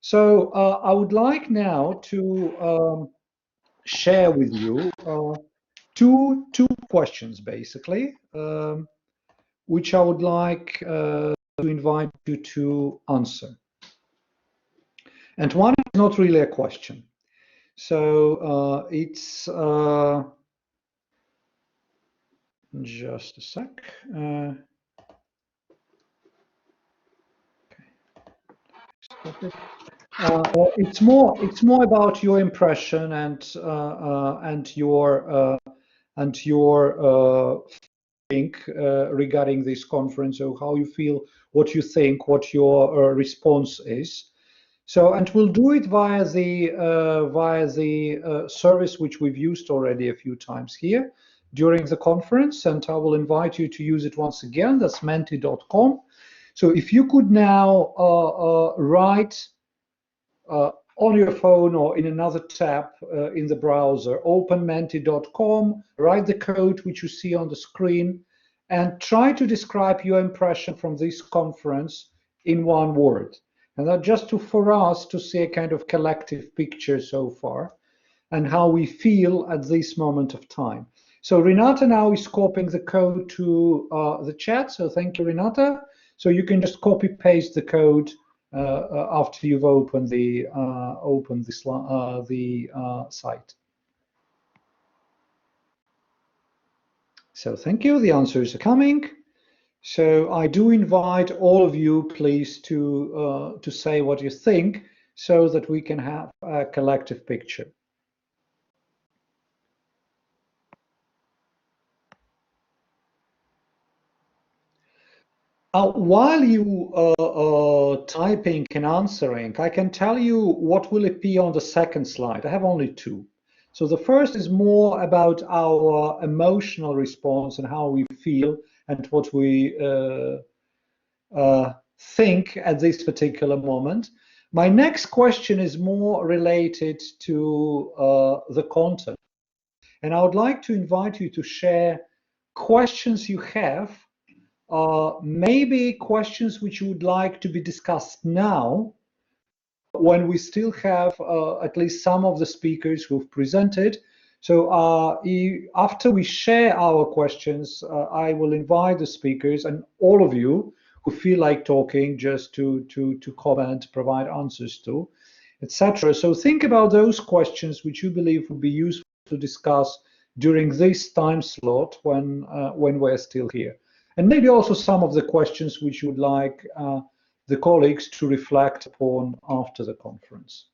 So I would like now to share with you two questions, basically, which I would like to invite you to answer. And one is not really a question. So it's just a sec. It's more about your impression and your think regarding this conference, or how you feel, what you think, what your response is. So, and we'll do it via the service which we've used already a few times here during the conference, and I will invite you to use it once again. That's menti.com. So, if you could now write on your phone or in another tab in the browser, open menti.com, write the code which you see on the screen, and try to describe your impression from this conference in one word. And that just for us to see a kind of collective picture so far and how we feel at this moment of time. So Renata now is copying the code to the chat. So thank you, Renata. So you can just copy paste the code after you've opened the site. So thank you. The answers are coming. So I do invite all of you, please, to say what you think, so that we can have a collective picture. While you typing and answering, I can tell you what will appear on the second slide. I have only two. So the first is more about our emotional response and how we feel and what we think at this particular moment. My next question is more related to the content. And I would like to invite you to share questions you have, maybe questions which you would like to be discussed now, when we still have at least some of the speakers who've presented. So after we share our questions, I will invite the speakers and all of you who feel like talking just to comment, provide answers to, etc. So think about those questions which you believe would be useful to discuss during this time slot when we're still here. And maybe also some of the questions which you would like the colleagues to reflect upon after the conference.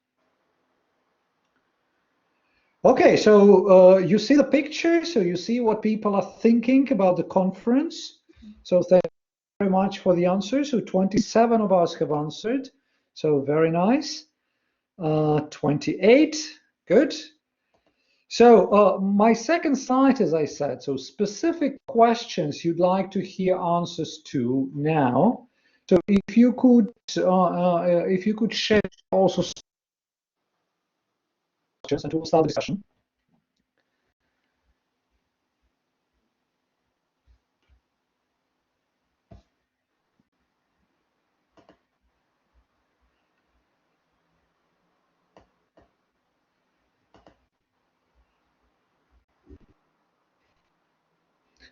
Okay, so you see the picture, so you see what people are thinking about the conference. So thank you very much for the answers. So 27 of us have answered, so very nice. 28, good. So my second slide, as I said, so specific questions you'd like to hear answers to now. So if you could share also questions, and we'll start the discussion.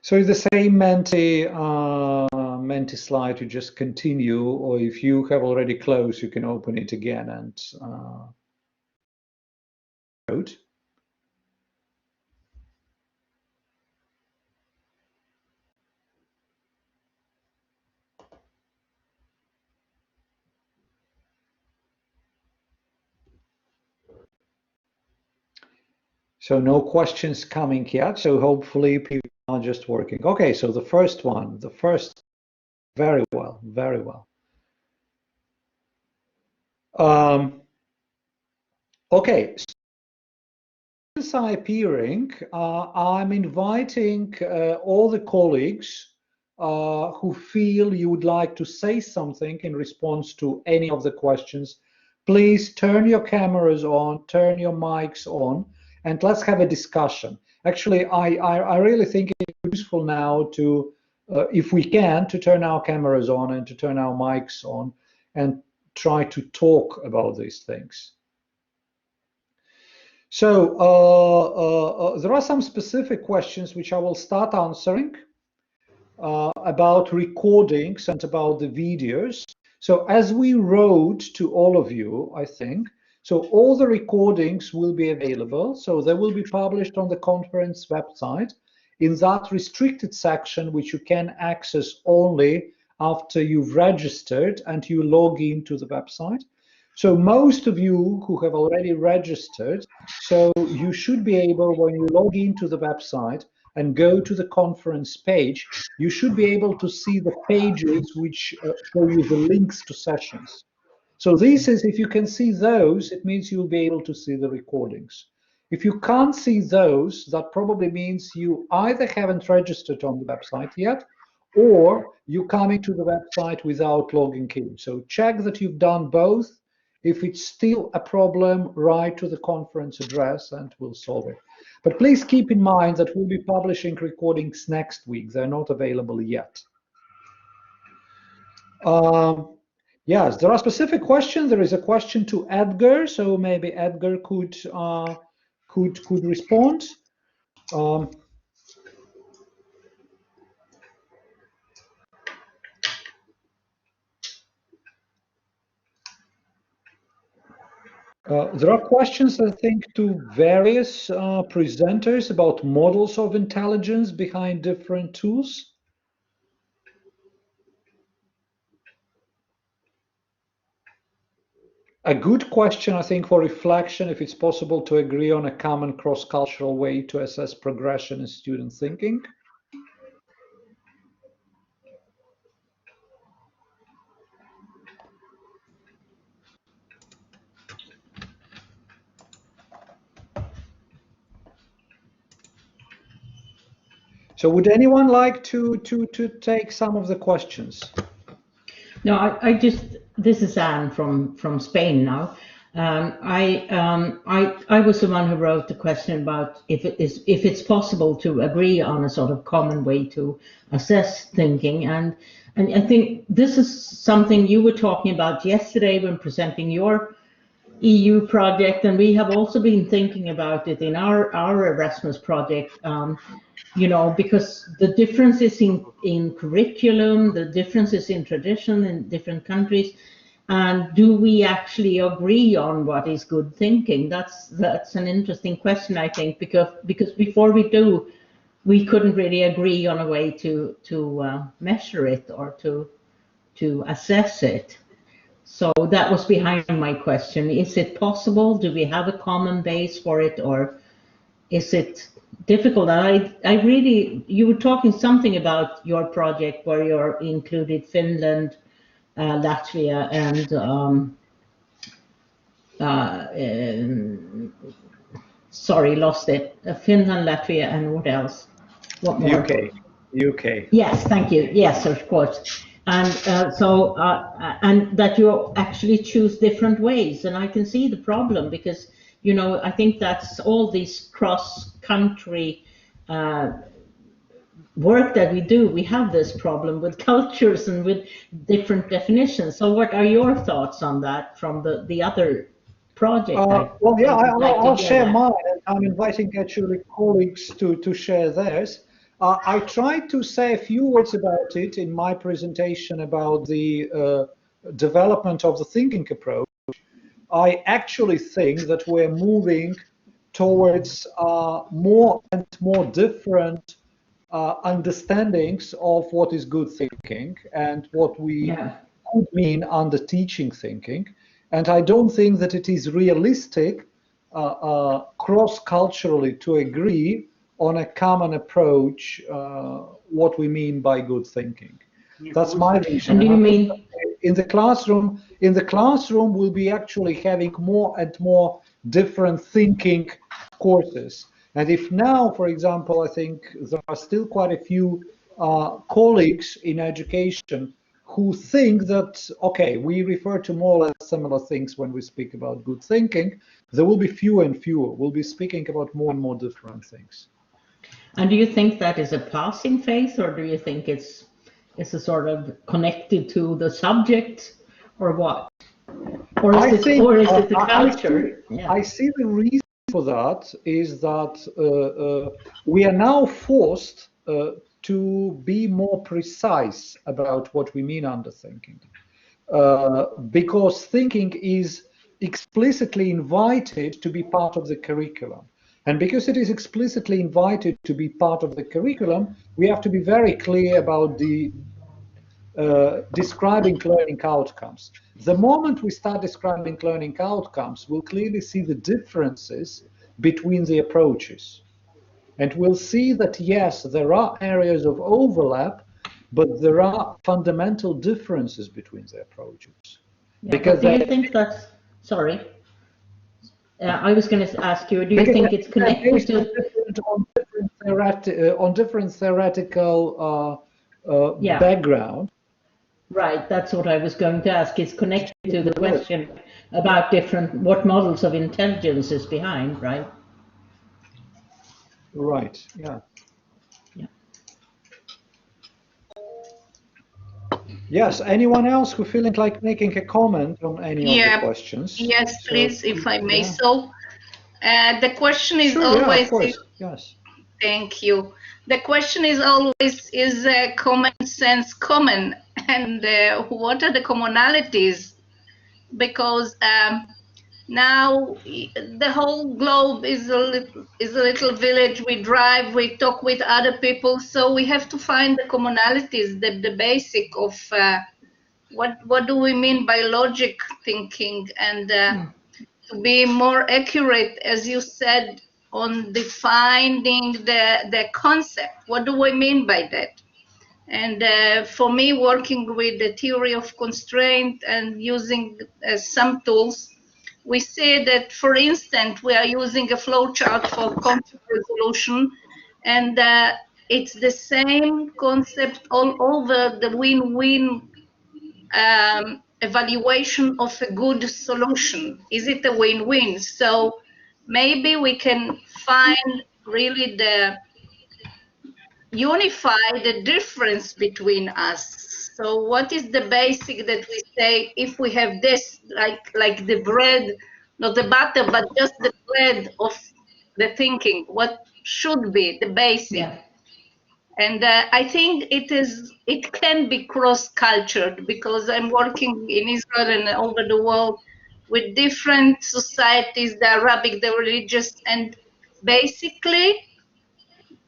So the same Menti slide, you just continue, or if you have already closed, you can open it again and code. So no questions coming yet. So hopefully people are just working. Okay, so the first one, very well, very well. Okay, since I'm appearing, I'm inviting all the colleagues who feel you would like to say something in response to any of the questions. Please turn your cameras on, turn your mics on, and let's have a discussion. Actually, I really think it's useful now to, if we can, to turn our cameras on and to turn our mics on and try to talk about these things. So there are some specific questions which I will start answering about recordings and about the videos. So as we wrote to all of you, I think, so all the recordings will be available. So they will be published on the conference website in that restricted section, which you can access only after you've registered and you log into the website. So most of you who have already registered, so you should be able, when you log into the website and go to the conference page, you should be able to see the pages which show you the links to sessions. So this is, if you can see those, it means you'll be able to see the recordings. If you can't see those, that probably means you either haven't registered on the website yet, or you're coming to the website without logging in. So check that you've done both. If it's still a problem, write to the conference address and we'll solve it. But please keep in mind that we'll be publishing recordings next week. They're not available yet. Yes, there are specific questions. There is a question to Edgar, so maybe Edgar could respond. There are questions, I think, to various presenters about models of intelligence behind different tools. A good question, I think, for reflection, if it's possible to agree on a common cross-cultural way to assess progression in student thinking. So would anyone like to take some of the questions? No, I just, this is Anne from Spain now. I was the one who wrote the question about if it's possible to agree on a sort of common way to assess thinking, and I think this is something you were talking about yesterday when presenting your EU project, and we have also been thinking about it in our Erasmus project. You know, because the differences in curriculum, the differences in tradition in different countries, and do we actually agree on what is good thinking? That's an interesting question, I think, because before we do, we couldn't really agree on a way to measure it or to assess it. So that was behind my question. Is it possible? Do we have a common base for it, or is it difficult? I really, you were talking something about your project where you included Finland, Latvia, and sorry, lost it. Finland, Latvia, and what else? What more? UK. Yes, thank you. Yes, of course. And so, and that you actually choose different ways, and I can see the problem because, you know, I think that's all these cross-country work that we do. We have this problem with cultures and with different definitions. So what are your thoughts on that from the other project? Well, yeah, I'll share mine. I'm inviting actually colleagues to share theirs. I tried to say a few words about it in my presentation about the development of the thinking approach. I actually think that we're moving towards more and more different understandings of what is good thinking and what we could mean under teaching thinking. And I don't think that it is realistic cross-culturally to agree on a common approach, what we mean by good thinking. That's my vision. And do you mean in the classroom? In the classroom, we'll be actually having more and more different thinking courses. And if now, for example, I think there are still quite a few colleagues in education who think that, okay, we refer to more or less similar things when we speak about good thinking, there will be fewer and fewer. We'll be speaking about more and more different things. And do you think that is a passing phase, or do you think it's a sort of connected to the subject, or what? Or is it the culture? I see the reason for that is that we are now forced to be more precise about what we mean under thinking, because thinking is explicitly invited to be part of the curriculum. And because it is explicitly invited to be part of the curriculum, we have to be very clear about the describing learning outcomes. The moment we start describing learning outcomes, we'll clearly see the differences between the approaches. And we'll see that, yes, there are areas of overlap, but there are fundamental differences between the approaches. Yeah, because do you think that's, sorry, I was going to ask you, do you think it's connected to... on different theoretical background. Right, that's what I was going to ask. It's connected to the question about what models of intelligence is behind, right? Right, yeah. Yes, anyone else who feeling like making a comment on any of the questions? Yes, please, if I may. So, the question is sure, always... Yeah, of course, yes. Thank you. The question is always, is common sense common? And what are the commonalities? Because now the whole globe is a little village. We drive, we talk with other people, so we have to find the commonalities, the basic of what do we mean by logic thinking, and to be more accurate, as you said, on defining the concept. What do we mean by that? And for me, working with the theory of constraint and using some tools, we say that, for instance, we are using a flowchart for conflict resolution, and it's the same concept all over the win-win evaluation of a good solution. Is it a win-win? So maybe we can find really unify the difference between us. So what is the basic that we say, if we have this, like the bread, not the butter, but just the bread of the thinking, what should be the basic? Yeah. And I think it can be cross-cultured, because I'm working in Israel and over the world with different societies, the Arabic, the religious, and basically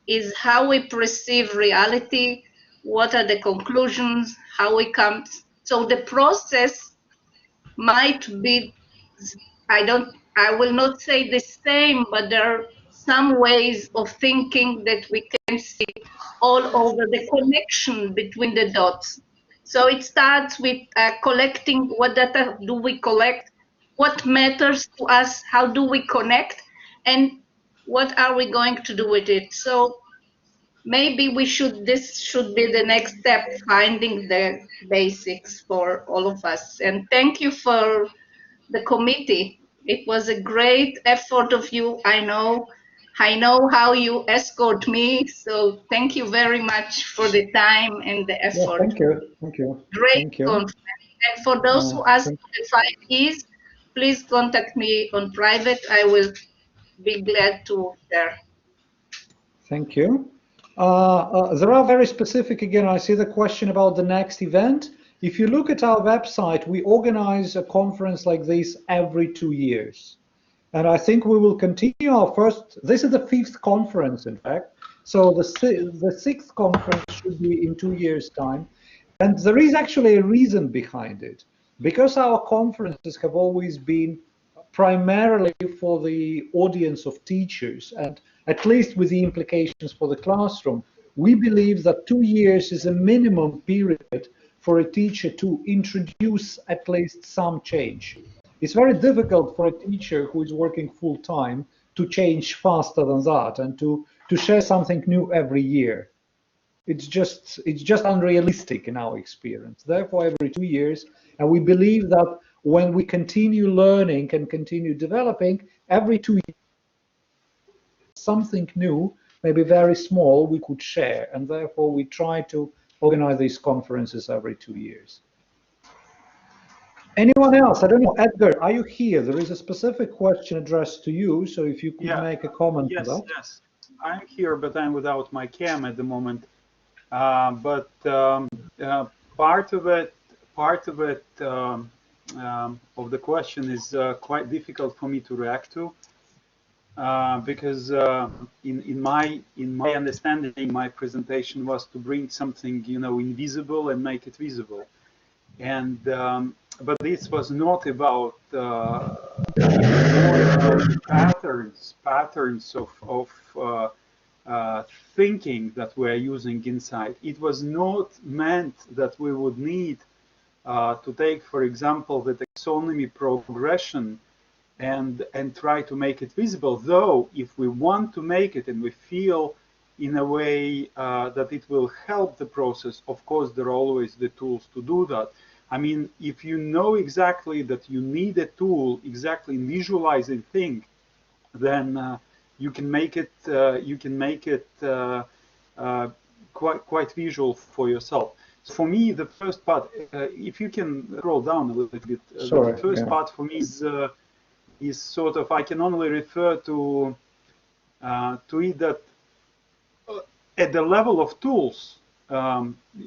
is how we perceive reality, what are the conclusions, how we come. So the process might be, I will not say the same, but there are some ways of thinking that we can see all over the connection between the dots. So it starts with collecting. What data do we collect? What matters to us? How do we connect? And what are we going to do with it? So maybe this should be the next step, finding the basics for all of us. And thank you for the committee. It was a great effort of you. I know how you escort me. So thank you very much for the time and the effort. Yeah, thank you. Great conference. And for those who ask for the 5 E's, please contact me on private. I will be glad to share. Thank you. There are very specific, again, I see the question about the next event. If you look at our website, we organize a conference like this every 2 years. And I think we will continue our this is the 5th conference, in fact. So the 6th conference should be in 2 years' time. And there is actually a reason behind it. Because our conferences have always been primarily for the audience of teachers, and at least with the implications for the classroom, we believe that 2 years is a minimum period for a teacher to introduce at least some change. It's very difficult for a teacher who is working full-time to change faster than that and to share something new every year. It's just unrealistic in our experience. Therefore, every 2 years, and we believe that when we continue learning and continue developing, every 2 years, something new, maybe very small, we could share, and therefore we try to organize these conferences every 2 years. Anyone else? I don't know. Edgar, are you here? There is a specific question addressed to you, so if you could Yeah. make a comment on Yes, that. yes. I'm here, but I'm without my cam at the moment. But part of it, of the question is quite difficult for me to react to because in my understanding, my presentation was to bring something invisible and make it visible, and but this was not about more about patterns of thinking that we're using inside. It was not meant that we would need to take, for example, the taxonomy progression and try to make it visible. Though, if we want to make it and we feel in a way that it will help the process, of course, there are always the tools to do that. I mean, if you know exactly that you need a tool exactly in visualizing thing, then you can make it quite visual for yourself. So for me, the first part, if you can scroll down a little bit, Sorry, the first yeah. part for me is sort of, I can only refer to it that at the level of tools,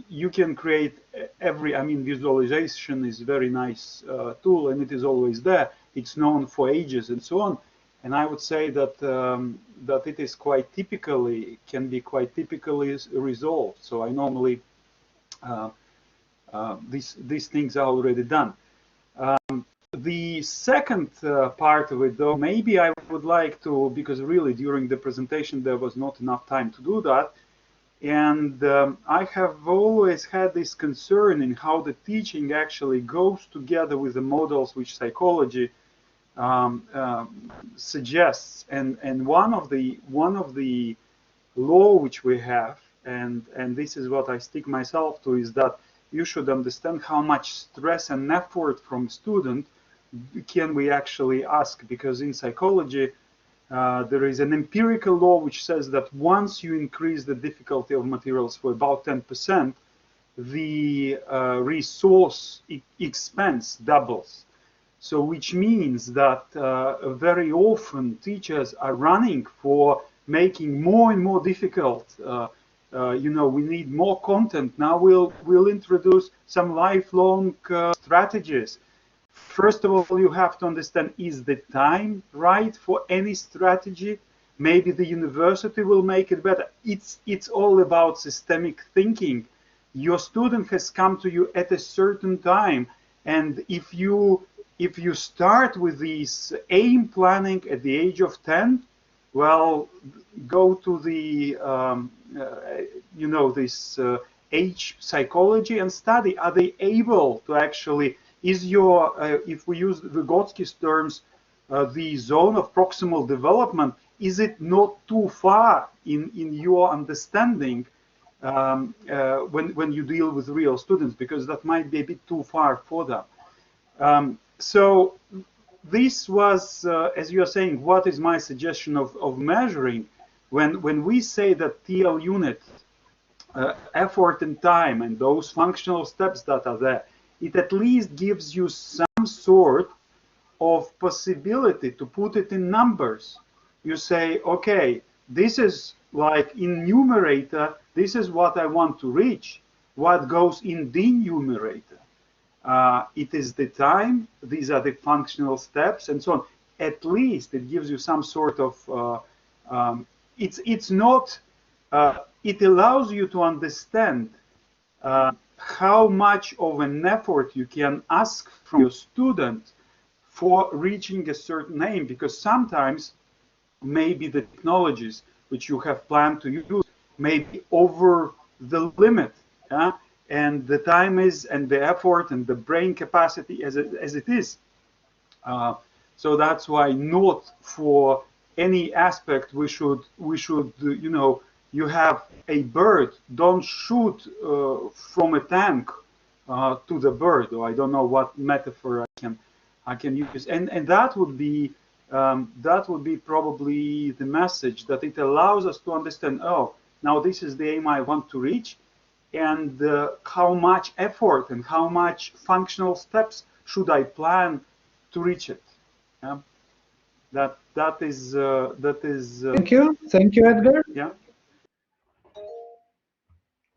you can create I mean, visualization is a very nice tool, and it is always there. It's known for ages and so on. And I would say that that it is can be quite typically resolved. So I normally these things are already done. The second part of it, though, maybe I would like to, because really during the presentation there was not enough time to do that. And I have always had this concern in how the teaching actually goes together with the models which psychology suggests. And one of the law which we have, and this is what I stick myself to, is that you should understand how much stress and effort from student can we actually ask, because in psychology there is an empirical law which says that once you increase the difficulty of materials for about 10%, the resource expense doubles. So which means that very often teachers are running for making more and more difficult. We need more content. Now we'll introduce some lifelong strategies. First of all, you have to understand, is the time right for any strategy? Maybe the university will make it better. It's all about systemic thinking. Your student has come to you at a certain time, and if you start with this aim planning at the age of 10, well, go to the this age psychology and study. Are they able to actually? Is your, if we use Vygotsky's terms, the zone of proximal development, is it not too far in your understanding when you deal with real students? Because that might be a bit too far for them. So this was, as you are saying, what is my suggestion of measuring? When we say that TL unit, effort and time, and those functional steps that are there, it at least gives you some sort of possibility to put it in numbers. You say, okay, this is like in numerator, this is what I want to reach. What goes in the numerator? It is the time, these are the functional steps, and so on. At least it gives you some sort of, it's not, it allows you to understand how much of an effort you can ask from your student for reaching a certain aim, because sometimes maybe the technologies which you have planned to use may be over the limit, and the time is, and the effort and the brain capacity as it is. So that's why not for any aspect we should you have a bird, don't shoot from a tank to the bird, or I don't know what metaphor I can use, and that would be probably the message, that it allows us to understand, oh, now this is the aim I want to reach, and how much effort and how much functional steps should I plan to reach it? That is. Thank you, Edgar. Yeah.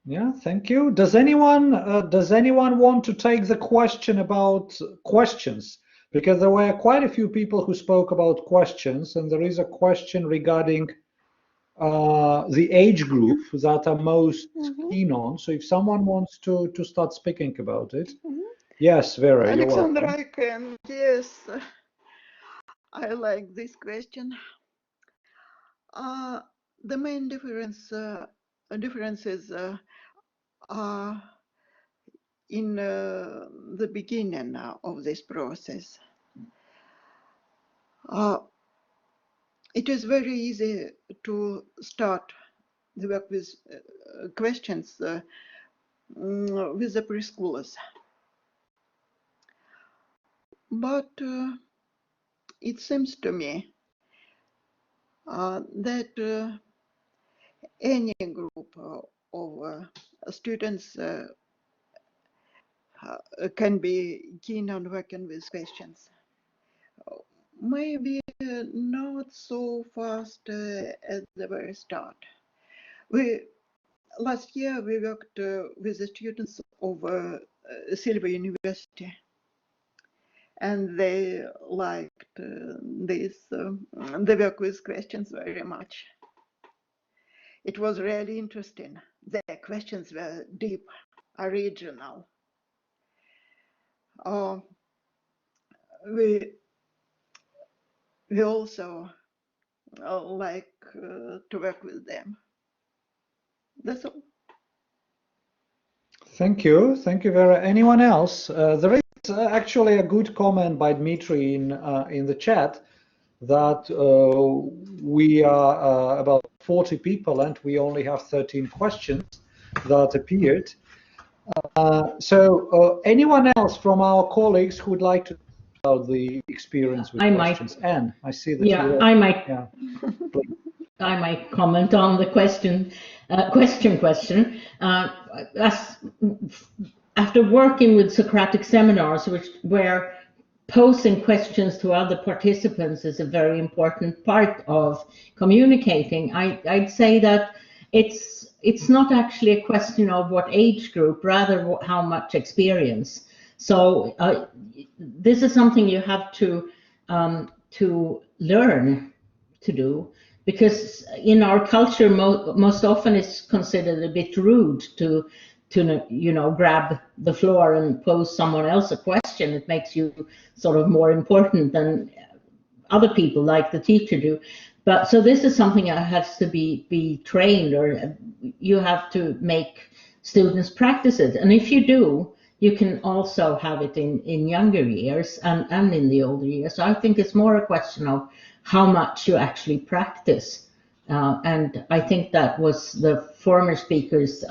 Yeah, thank you. Does anyone want to take the question about questions? Because there were quite a few people who spoke about questions, and there is a question regarding the age group that are most keen on. So if someone wants to start speaking about it. Yes, Vera, you're welcome. Alexander, I can. Yes, I like this question. The main differences are in the beginning of this process. It is very easy to start the work with questions with the preschoolers. But it seems to me that any group of students can be keen on working with questions. Maybe not so fast at the very start. Last year we worked with the students of Silva University, and they liked the work with questions very much. It was really interesting. The questions were deep, original. We also like to work with them. That's all. Thank you, Vera. Anyone else? There is actually a good comment by Dmitry in the chat that we are about 40 people and we only have 13 questions that appeared. So anyone else from our colleagues who would like to talk about the experience with questions? Anne, I see that. Yeah, I might. Yeah. I might comment on the question. After working with Socratic seminars, where posing questions to other participants is a very important part of communicating, I'd say that it's not actually a question of what age group, rather how much experience. So this is something you have to learn to do, because in our culture most often it's considered a bit rude to grab the floor and pose someone else a question. It makes you sort of more important than other people, like the teacher do. But so this is something that has to be trained, or you have to make students practice it. And if you do, you can also have it in younger years and in the older years. So I think it's more a question of how much you actually practice. And I think that was the former speaker's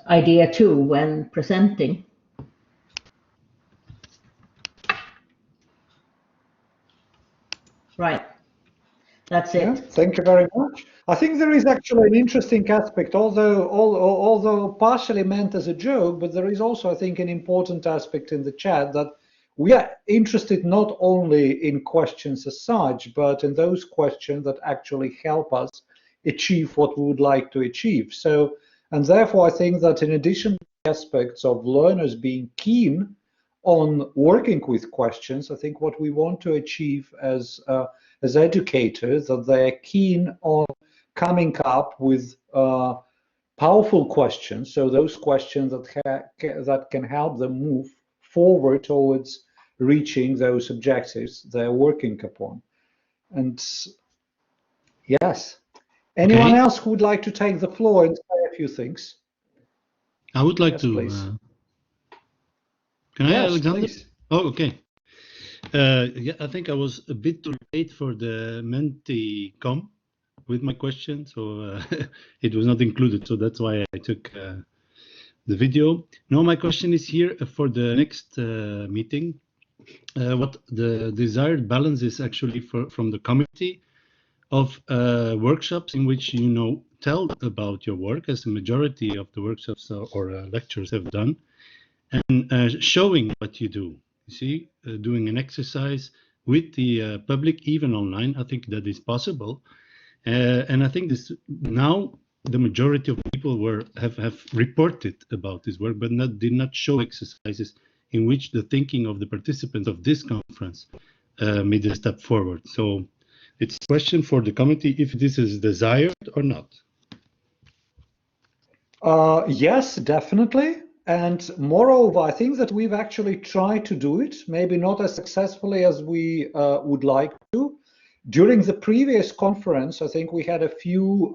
idea too when presenting. Right. That's it. Yeah, thank you very much. I think there is actually an interesting aspect, although partially meant as a joke, but there is also, I think, an important aspect in the chat that we are interested not only in questions as such, but in those questions that actually help us achieve what we would like to achieve. So, and therefore, I think that in addition to the aspects of learners being keen on working with questions, I think what we want to achieve as educators, that they're keen on coming up with powerful questions. So those questions that can help them move forward towards reaching those objectives they're working upon. And yes, anyone else who would like to take the floor and say a few things? I would like yes, to. Can I, Alexander? Please. Oh, okay. Yeah, I think I was a bit too late for the Menti.com with my question, so it was not included. So that's why I took the video. Now my question is here for the next meeting. What the desired balance is actually from the committee of workshops in which you tell about your work, as the majority of the workshops or lectures have done, and showing what you do. You see, doing an exercise with the public, even online. I think that is possible. And I think this now the majority of people have reported about this work, but did not show exercises in which the thinking of the participants of this conference made a step forward. So it's a question for the committee if this is desired or not. Yes, definitely. And moreover, I think that we've actually tried to do it, maybe not as successfully as we would like to. During the previous conference, I think we had a few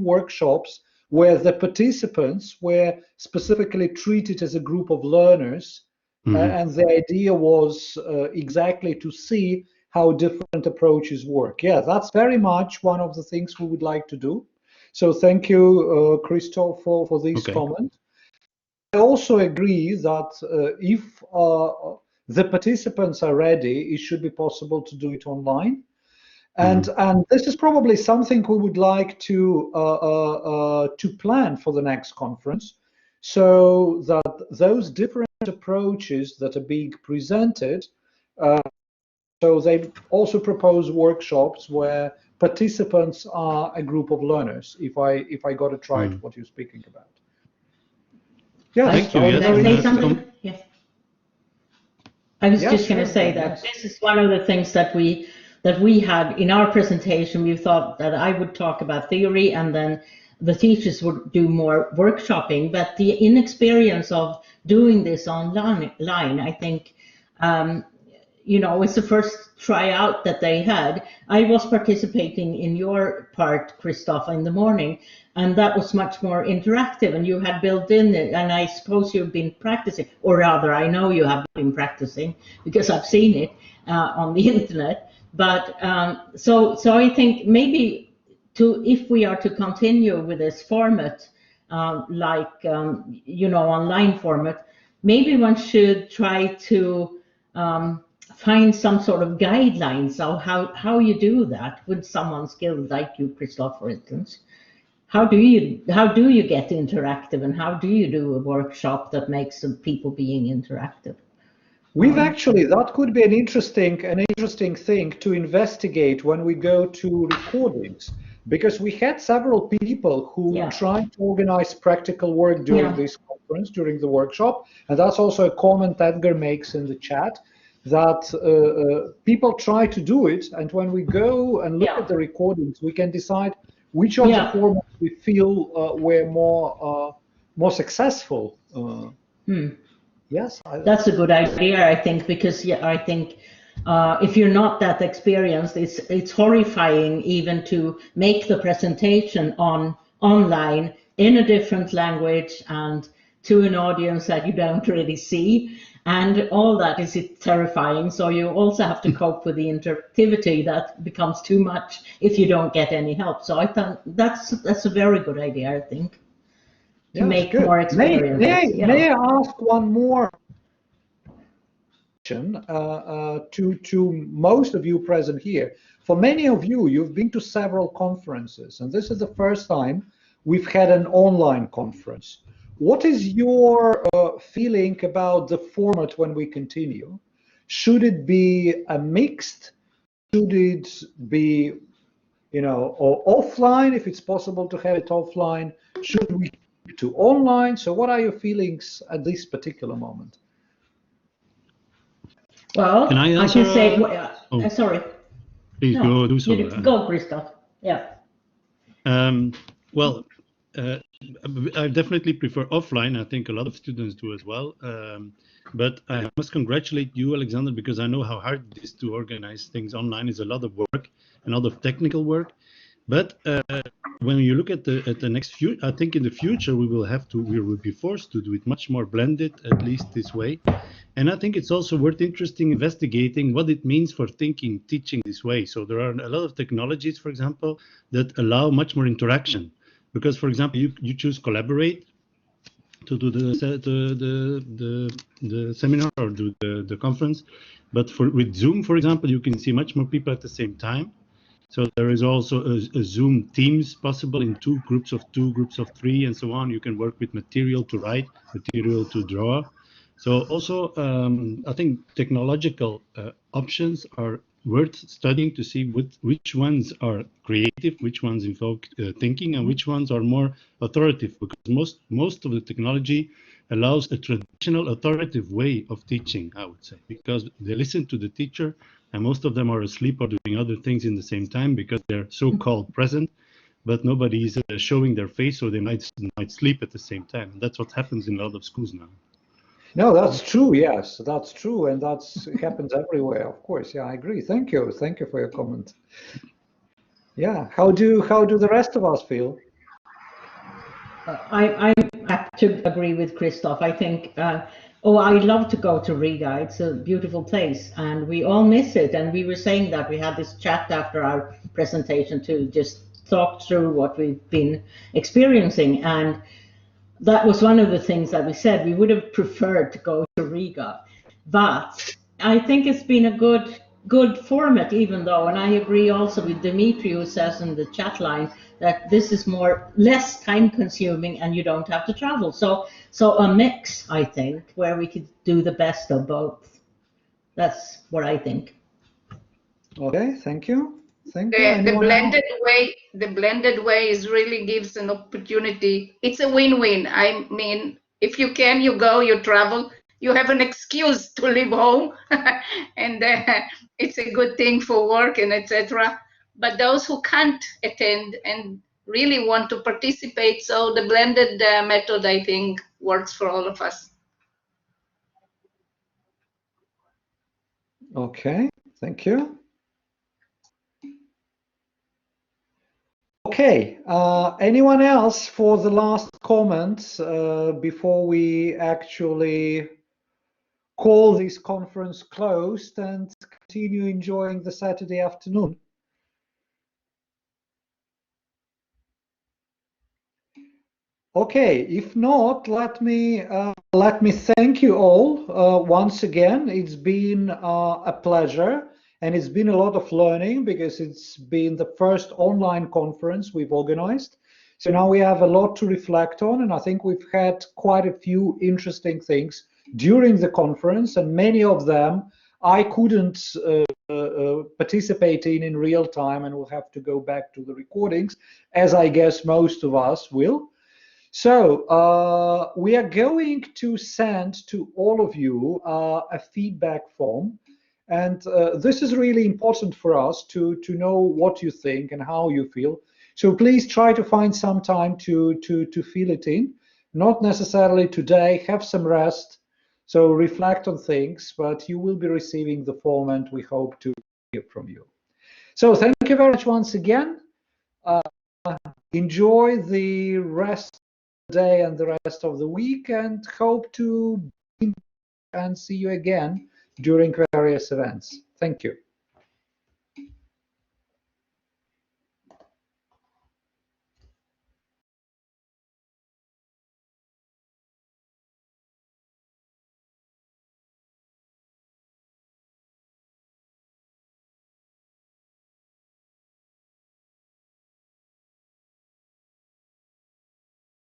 workshops where the participants were specifically treated as a group of learners, and the idea was exactly to see how different approaches work. Yeah, that's very much one of the things we would like to do. So thank you, Christoph, for these comments. I also agree that if the participants are ready, it should be possible to do it online. And this is probably something we would like to plan for the next conference, so that those different approaches that are being presented, so they also propose workshops where participants are a group of learners, if I got it right, what you're speaking about. Yeah, thank you. Yes. I was just going to say that this is one of the things that we had in our presentation. We thought that I would talk about theory and then the teachers would do more workshopping, but the inexperience of doing this online, I think, it's the first tryout that they had. I was participating in your part, Christoph, in the morning, and that was much more interactive, and you had built in it, and I suppose you've been practicing, or rather, I know you have been practicing because I've seen it on the internet. But so I think maybe if we are to continue with this format, online format, maybe one should try to find some sort of guidelines of how you do that with someone skilled like you, Christoph, for instance. How do you get interactive, and how do you do a workshop that makes people being interactive? We've actually, that could be an interesting thing to investigate when we go to recordings, because we had several people who tried to organize practical work during this conference, during the workshop, and that's also a comment Edgar makes in the chat, that people try to do it, and when we go and look at the recordings, we can decide which of the formats we feel were more successful. Yes, that's a good idea, I think, because I think if you're not that experienced, it's horrifying even to make the presentation online in a different language and to an audience that you don't really see, and all that is terrifying. So you also have to cope with the interactivity that becomes too much if you don't get any help. So I thought that's a very good idea, I think. To make more experience. May I ask one more question to most of you present here? For many of you, you've been to several conferences, and this is the first time we've had an online conference. What is your feeling about the format when we continue? Should it be a mixed? Should it be, or offline if it's possible to have it offline? Should we to online? So what are your feelings at this particular moment? Well, can I answer? I can say, sorry. Please go do so. Go, Christoph. Yeah. Well, I definitely prefer offline. I think a lot of students do as well. But I must congratulate you, Alexander, because I know how hard it is to organize things online. It's a lot of work, a lot of technical work. But when you look at the next few, I think in the future we will be forced to do it much more blended, at least this way. And I think it's also worth investigating what it means for teaching this way. So there are a lot of technologies, for example, that allow much more interaction. Because, for example, you choose Collaborate to do the seminar or do the conference. But with Zoom, for example, you can see much more people at the same time. So there is also a Zoom Teams possible in groups of 2, groups of 3, and so on. You can work with material to write, material to draw. So also, I think technological options are worth studying to see which ones are creative, which ones invoke thinking, and which ones are more authoritative. Because most of the technology allows a traditional authoritative way of teaching, I would say, because they listen to the teacher, and most of them are asleep or doing other things in the same time because they're so-called present, but nobody is showing their face, so they might sleep at the same time. That's what happens in a lot of schools now. No, that's true. Yes, that's true, and it happens everywhere. Of course, yeah, I agree. Thank you for your comment. Yeah, how do the rest of us feel? I have to agree with Christoph. I think, I'd love to go to Riga. It's a beautiful place, and we all miss it. And we were saying that we had this chat after our presentation to just talk through what we've been experiencing. And that was one of the things that we said. We would have preferred to go to Riga, but I think it's been a good format, even though, and I agree also with Dimitri, who says in the chat line that this is less time consuming and you don't have to travel. So a mix, I think, where we could do the best of both. That's what I think. Okay, thank you. Thank you. The Anyone else? blended way is really gives an opportunity. It's a win-win. I mean, if you can, you go, you travel, you have an excuse to leave home, and it's a good thing for work and etc. But those who can't attend and really want to participate, so the blended method, I think, works for all of us. Okay, thank you. Okay, anyone else for the last comment before we actually call this conference closed and continue enjoying the Saturday afternoon? Okay, if not, let me thank you all once again. It's been a pleasure, and it's been a lot of learning because it's been the first online conference we've organized. So now we have a lot to reflect on, and I think we've had quite a few interesting things during the conference, and many of them I couldn't participate in real time, and will have to go back to the recordings, as I guess most of us will. So we are going to send to all of you a feedback form, and this is really important for us to know what you think and how you feel. So please try to find some time to fill it in. Not necessarily today. Have some rest. So reflect on things, but you will be receiving the form, and we hope to hear from you. So thank you very much once again. Enjoy the rest day and the rest of the week, and hope to see you again during various events. Thank you.